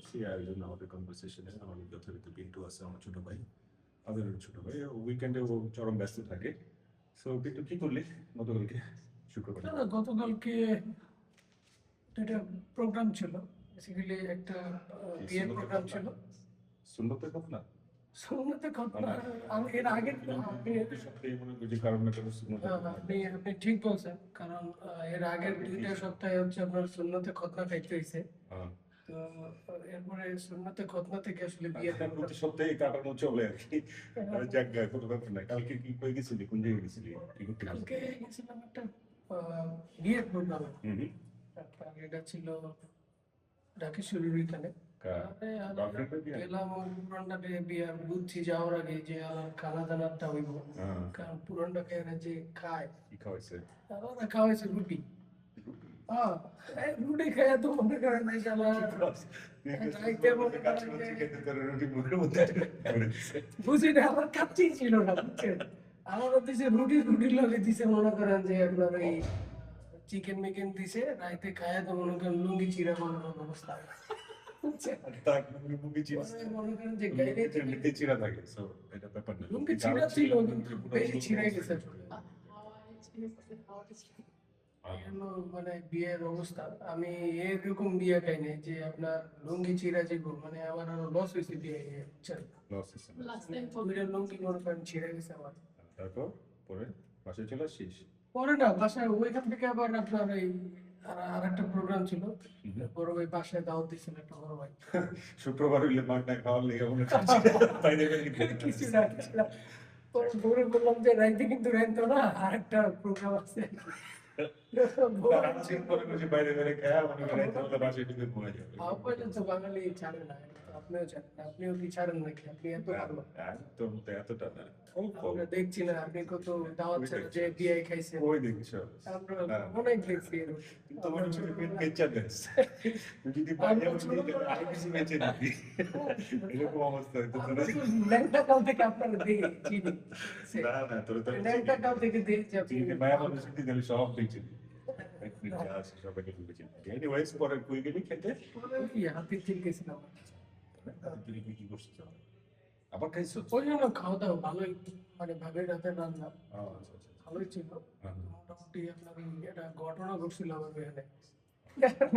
সেই আয়োজন আমাদের কনভারসেশনে আমাদের যথারীতি পিন্টু আছে আমার ছোট ভাই, আমাদের ছোট ভাই। উইকেন্ডে ও চরম ব্যস্ত থাকে। সো পিন্টু কি করলি গতকালকে শুক্রবার? গতকালকে একটা প্রোগ্রাম ছিল, বেসিক্যালি একটা বিয়ের প্রোগ্রাম ছিল। সুন্নতের ঘটনা? সুন্নতের ঘটনা আমি এর আগে সপ্তাহে মনে করি যে কারণ না কারণ সুন্নত আপনি ঠিক বলছেন, কারণ এর আগের 2টা সপ্তাহে হচ্ছে আপনার সুন্নতে খতনা খাইতে হয়েছে। তো এরপরে সুন্নতে খতনা থেকে আসলে বিয়েটা প্রতি সপ্তাহে কাটানো চলে আর কি। যাক গে, কোনো ব্যাপার নাই। কালকে কি কই গেছিলি, কোন জায়গায় গেছিলি, কি করতে কালকে গেছিলাম একটা বিয়ের প্রোগ্রামে। এটা ছিল ঢাকেশ্বরীর ওইখানে। গেলাম পুরানটাকে বিয়ার বুঝছি যাওয়ার আগে যে আমার খানা দানারটা হইব, কারণ পুরানটাকে যে খায় কি খাওয়াইছে? ওরা খাওয়াইছে রুটি। রুটি খাইয়া তো মনে করেন নাই বুঝি না, আমার কাচ্চি ছিল না, বুঝছেন। আমার দিছে রুটি লগে দিছে মনে করেন যে আপনার ওই চিকেন মিকেন দিছে, রাইতে খাইয়া তো মনে করেন লুঙ্গি চিরা বানানোর অবস্থা। লুঙ্গি চিরা ছিল বেশি ছিঁড়ে গেছে। মানে বিয়ের অবস্থা, আমি এরকম বিয়ে খাই নাই যে আপনার লুঙ্গি চিরা যাবো, মানে আমার আরো লস হয়েছে বিয়ে। লুঙ্গি মনে করেন ছিঁড়ে গেছে আমার। তারপর পরে বাসায় চলে আসিস? পরে না, বাসায় ওইখান থেকে আবার আপনার এই আর একটা প্রোগ্রাম ছিল, বড় ভাই বাসায় দাওয়াত দিয়েছিল একটা বড় ভাই। শুক্রবার হইলে মাগনা খাওয়ার লেগে মনে কিছু না পরে ভোরে বললাম যে রাইতে কিন্তু রাইতো না, আর একটা প্রোগ্রাম আছে। বাঙালি ছাড়ে না, আপনিও ছাড়েন, আপনিও কি ছাড়েন নাকি? আপনি এত ভালো এতটা না, আমরা দেখছি না আপনি কত দাওয়াত ছিল যে বিয়ে খাইছেন, ওই দেখিস আমরা অনেক দেখছি। এরকম অবস্থা ল্যাংটা কাল থেকে আপনারা দেখি চিনি, ল্যাংটা কাল থেকে দেখছি আপনি মায়া মানুষ দিলে সব দেখছি। সবাইকে এনিওয়েজ পরে কই গেলি খেতে? হাতির ঝিল গেছিলাম। কি করছিস আবার খাইছো? ওই জন্য খাওয়া দাওয়া ভালোই, মানে ভাবের রাতের রান্না ভালোই ছিল। মোটামুটি আপনার একটা ঘটনা ঘটছিল আমার এখানে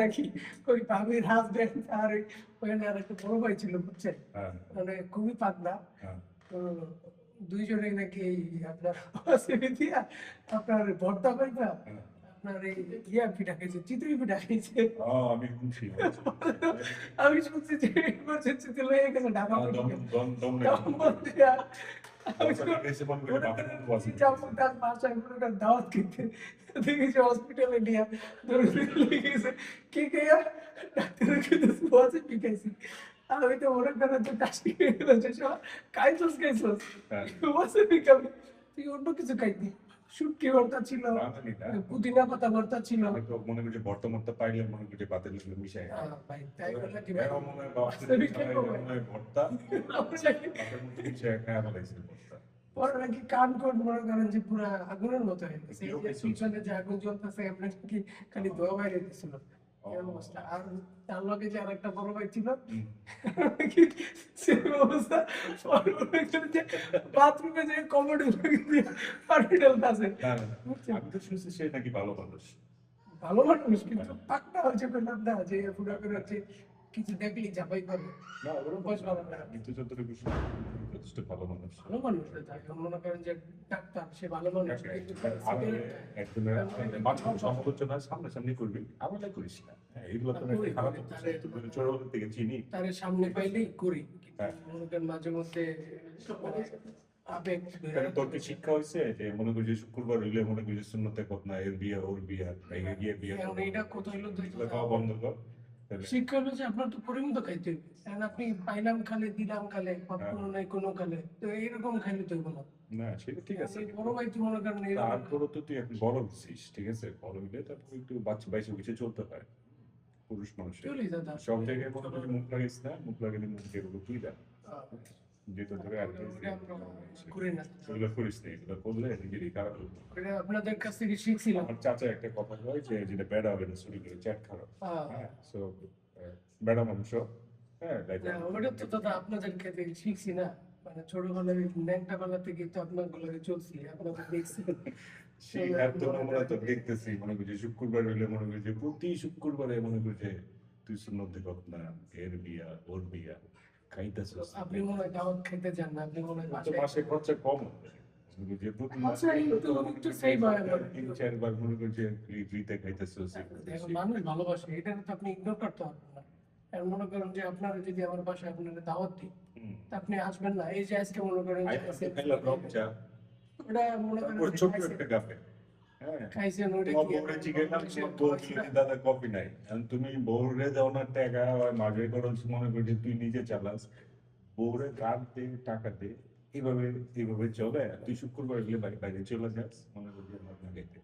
নাকি, ওই ভাবির হাজবেন্ড আর ওখানে আর একটা বড় ভাই ছিল, বুঝছেন, মানে খুবই পাতলা। তো দুইজনে নাকি আপনার আপনার ভর্তা পাইবা আপনার এই ইয়া পিঠা খাইছে, চিতই পিঠা খাইছে। আমি শুনছি আমি শুনছি যে ইমার্জেন্সিতে লয়ে গেছে ঢাকা দাওয়াত খেতে, দেখেছি হসপিটালে নিয়ে গেছে কি খাইয়া ডাক্তার পিখাইছি। আমি তো মনে করেন যে কাশি খাইছস তুই অন্য কিছু খাইতি। শুটকি ভর্তা ছিল, পুদিনা পাতা ভর্তা ছিল। মনে করছি ভর্তা মর্তা পাইলে মনে করছি বাতের লোক মিশাই ভাই তাই বলে কি ভর্তা পরে নাকি কান কোট মনে করেন যে পুরা আগুনের মতো হয়ে গেছে, পিছনে যে আগুন জ্বলতেছে আপনার কি খালি ধোয়া বাইরে দিছিল অবস্থা। আর তার লগে যে আরেকটা বড় ভাই ছিল অবস্থা, বাথরুমে যে কমোডে আমি তো শুনছি সে নাকি ভালো মানুষ। ভালো মানুষ কিন্তু পাক্কা হচ্ছে না যে পুরো করে হচ্ছে কিছু দেখলি ঝাপাই করবে না, ওরকম ভালো না, কিন্তু যতটুকু যথেষ্ট ভালো মানুষ। ভালো মানুষ মনে করেন যে ডাক্তার, সে ভালো মানুষ সমালোচনা সামনাসামনি করবি, আমাদের করিস না। এইগুলো তো খারাপ ছোটবেলা থেকে চিনি, তার সামনে পাইলেই করি। মাঝে মধ্যে তোর কি শিক্ষা হয়েছে যে মনে করি শুক্রবার হইলে মনে করি সুন্নতে ঘটনা, এর বিয়ে ওর বিয়ে গিয়ে বিয়ে এটা কোথায় হলো খাওয়া বন্ধ কর। শিক্ষা হলো যে আপনার তো পরিমিত খাইতে হবে, কারণ আপনি পাইলাম খালে দিলাম খালে কোনো নাই কোনো খালে, তো এইরকম খাইলে তো হলো না। সেটা ঠিক আছে, বড় ভাই তো মনে করেন তারপরও তো তুই এখন বড় হচ্ছিস, ঠিক আছে, বড় হইলে তারপর একটু বাচ্চা বাইশে কিছু চলতে হয়। পুরুষ মানুষের সব জায়গায় মনে করি মুখ লাগাইস না, মুখ লাগালে মুখ দিয়ে তুই দেখ যেটা ধরে আর কি করিস না। এগুলো করলে নিজেরই খারাপ হতো। আপনাদের কাছ থেকে শিখছিলাম। আমার চাচা একটা কথা বলে যে যেটা বেড়া হবে না শরীরে চ্যাট খারাপ। হ্যাঁ, সো বেড়া মাংস, হ্যাঁ না, ওটা তো দাদা আপনাদের খেতে শিখছি না, মানে ছোটবেলায় ন্যাংটা বেলা থেকে তো আপনার গুলোকে চলছি, আপনাদের দেখছি। সেই এত নমুনা তো দেখতেছি, মনে করছি শুক্রবার হইলে মনে করছি প্রতি শুক্রবারে মনে করছে তুই সুন্নতে কত না, এর বিয়া ওর বিয়া খাইতেছিস। আপনি মনে হয় দাওয়াত খেতে যান না, আপনি মনে হয় তো বাসায় মাসে খরচা কম হবে। মনে করছি প্রতি মাসে বাসায় একটু save হয় না। 3-4 বার মনে করছে ফ্রিতে খাইতেছিস। দেখুন, মানুষ ভালোবাসে, এটা তো আপনি ইগনোর করতে পারবেন না। আর মনে করেন যে আপনারা যদি আমার বাসায় আপনারা দাওয়াত দিই, তা আপনি আসবেন না। এই যে আজকে মনে করেন যে খাইলাম রং চা, ওটা মনে করেন ওর যে ছোট্ট খাইছেন- একটা কাপে, হ্যাঁ খাইছেন ওটা তোমার কি বউরে জিজ্ঞাসা করলাম, বউ বলছে, দাদা কফি নাই। এখন তুমি বউরে দাও না টাকা, মাঝে খরচ মনে করছি তুই নিজে চালাস, বউরে কার্ড দে টাকা দে, এইভাবে এইভাবে চলে। তুই শুক্রবার গেলে বাইরে চলে যাস মনে করছি আমার না গেতে।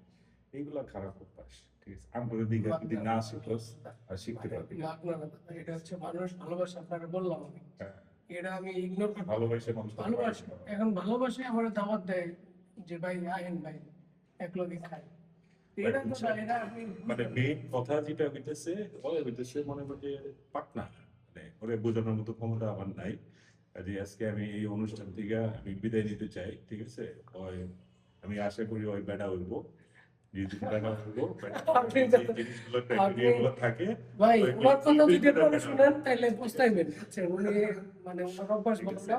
এইগুলা খারাপ অভ্যাস, ঠিক আছে। আমগুলো দিকে যদি না শিখোস আর শিখতে পারবি না। না, আপনারা দাদা, এটা হচ্ছে মানুষ ভালোবাসে, আপনারা বললাম আমি, হ্যাঁ, এটা আমি ইগনোর করতে ভালোবাসে মানুষ ভালোবাসে। এখন ভালোবাসে আমার দাওয়াত দেয় যে ভাই আহেন ভাই এক লগে খাই, এটা তো না, এটা আপনি মানে মেইন কথা যেটা হইতেছে, ওই হইতেছে মনে করছে পাটনা, মানে ওরে বোঝানোর মতো ক্ষমতা আমার নাই। কাজে আজকে আমি এই অনুষ্ঠান থেকে আমি বিদায় নিতে চাই, ঠিক আছে। ওই আমি আশা করি ওই বেড়া হইবো, যেহেতু বেড়া হইবো, আপনি যে জিনিসগুলো ক্রাইটেরিয়াগুলো থাকে ভাই ওই ওনার কথা যদি জিনিসগুলো আপনারা বেড়া শুনেন তাহলে বুঝতেইবেন, বুঝছেন? উনি মানে ওনার অভ্যাস ভালো না,